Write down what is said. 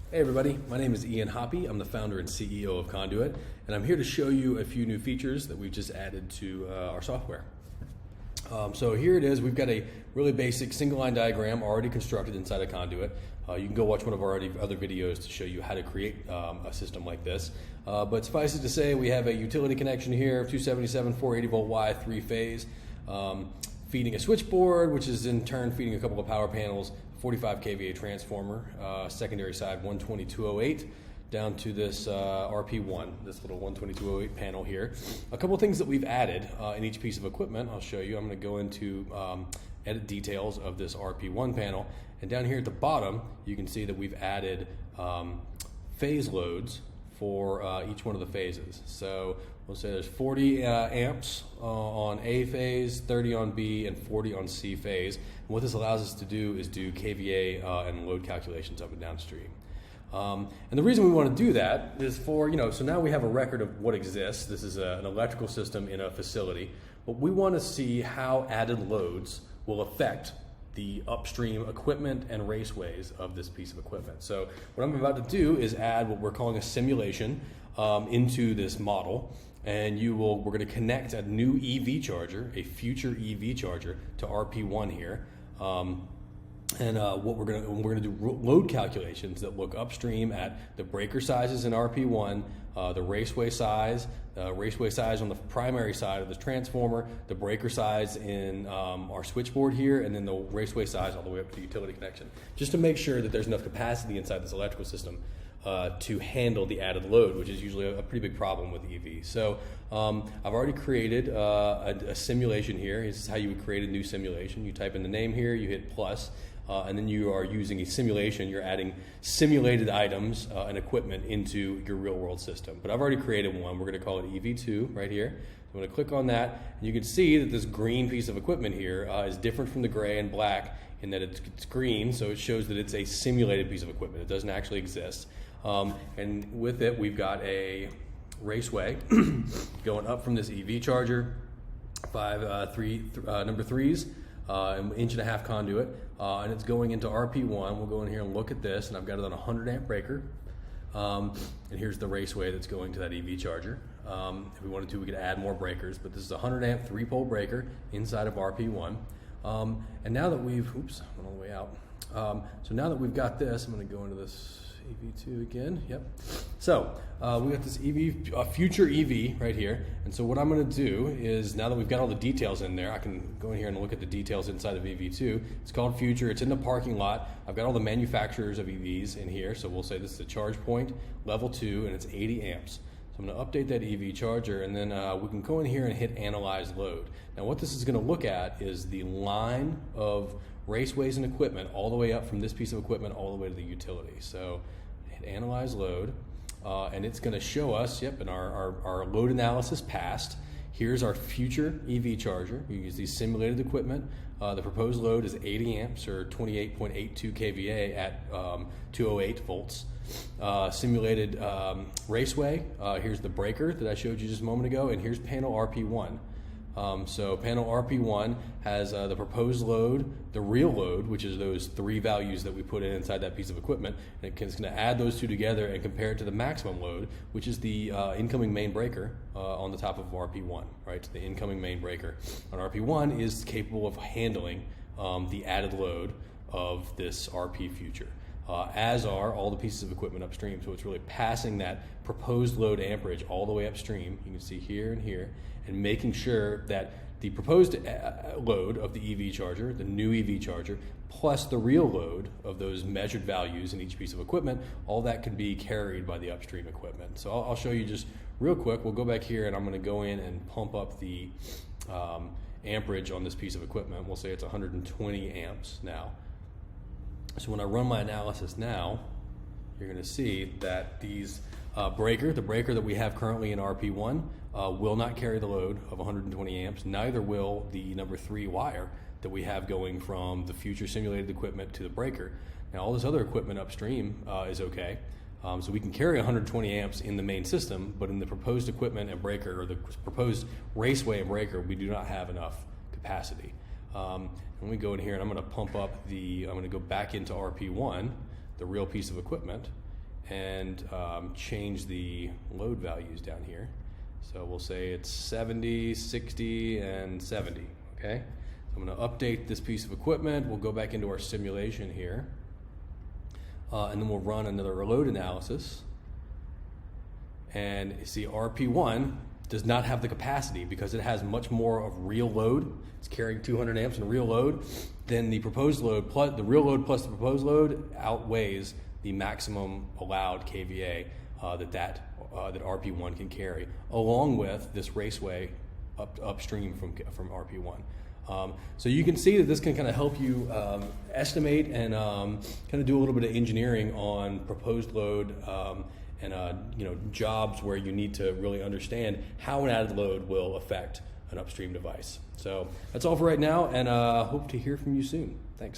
Hey everybody, my name is Ian Hoppy. I'm the founder and CEO of Condoit, and I'm here to show you a few new features that we've just added to our software. So here it is. We've got a really basic single line diagram already constructed inside of Condoit. You can go watch one of our other videos to show you how to create a system like this. But suffice it to say, we have a utility connection here, 277, 480 volt Y, 3-phase, feeding a switchboard, which is in turn feeding a couple of power panels, 45 kVA transformer, secondary side 12208, down to this RP1, this little 12208 panel here. A couple of things that we've added in each piece of equipment, I'll show you. I'm going to go into edit details of this RP1 panel, and down here at the bottom, you can see that we've added phase loads for each one of the phases. So we'll say there's 40 amps on A phase, 30 on B, and 40 on C phase. And what this allows us to do is do kVA and load calculations up and downstream. And the reason we want to do that is for, so now we have a record of what exists. This is an electrical system in a facility, but we want to see how added loads will affect the upstream equipment and raceways of this piece of equipment. So what I'm about to do is add what we're calling a simulation into this model, and we're going to connect a new EV charger, a future EV charger, to RP1 here. What we're going to do load calculations that look upstream at the breaker sizes in RP1, the raceway size on the primary side of the transformer, the breaker size in our switchboard here, and then the raceway size all the way up to the utility connection, just to make sure that there's enough capacity inside this electrical system to handle the added load, which is usually a pretty big problem with EV. So I've already created a simulation here. This is how you would create a new simulation. You type in the name here, you hit plus, and then you are using a simulation. You're adding simulated items and equipment into your real world system. But I've already created one. We're going to call it EV2 right here. I'm going to click on that, and you can see that this green piece of equipment here is different from the gray and black in that it's green, so it shows that it's a simulated piece of equipment. It doesn't actually exist. And with it, we've got a raceway going up from this EV charger, number threes, an 1.5 inch conduit, and it's going into RP1. We'll go in here and look at this, and I've got it on a 100 amp breaker. And here's the raceway that's going to that EV charger. If we wanted to, we could add more breakers, but this is a 100 amp 3-pole breaker inside of RP1. And now that we've, went all the way out. So now that we've got this, I'm going to go into this EV2 again. Yep. So we got this future EV right here. And so what I'm going to do is, now that we've got all the details in there, I can go in here and look at the details inside of EV2. It's called Future. It's in the parking lot. I've got all the manufacturers of EVs in here. So we'll say this is a charge point, level 2, and it's 80 amps. So I'm going to update that EV charger, and then we can go in here and hit Analyze Load. Now what this is going to look at is the line of raceways and equipment all the way up from this piece of equipment all the way to the utility. So hit Analyze Load, and it's going to show us, and our load analysis passed. Here's our future EV charger. You use these simulated equipment. The proposed load is 80 amps or 28.82 kVA at 208 volts. Simulated raceway. Here's the breaker that I showed you just a moment ago, and here's panel RP1. So panel RP1 has the proposed load, the real load, which is those 3 values that we put inside that piece of equipment, and it's going to add those two together and compare it to the maximum load, which is the incoming main breaker on the top of RP1, right? So the incoming main breaker on RP1 is capable of handling the added load of this RP future. As are all the pieces of equipment upstream. So it's really passing that proposed load amperage all the way upstream. You can see here and here, and making sure that the proposed load of the EV charger, the new EV charger, plus the real load of those measured values in each piece of equipment, all that can be carried by the upstream equipment. So I'll show you just real quick. We'll go back here, and I'm going to go in and pump up the amperage on this piece of equipment. We'll say it's 120 amps now. So when I run my analysis now, you're going to see that the breaker that we have currently in RP1 will not carry the load of 120 amps. Neither will the number 3 wire that we have going from the future simulated equipment to the breaker. Now all this other equipment upstream is okay. So we can carry 120 amps in the main system, but in the proposed equipment and breaker, or the proposed raceway and breaker, we do not have enough capacity. Let me go in here, and I'm going to pump up I'm going to go back into RP1, the real piece of equipment, and change the load values down here. So we'll say it's 70, 60, and 70, okay? So I'm gonna update this piece of equipment. We'll go back into our simulation here, and then we'll run another load analysis. And you see RP1 does not have the capacity because it has much more of real load. It's carrying 200 amps in real load. Then the proposed load, plus the real load plus the proposed load outweighs the maximum allowed kVA that RP1 can carry, along with this raceway upstream from RP1. So you can see that this can kind of help you estimate and kind of do a little bit of engineering on proposed load and jobs where you need to really understand how an added load will affect an upstream device. So that's all for right now, and hope to hear from you soon. Thanks.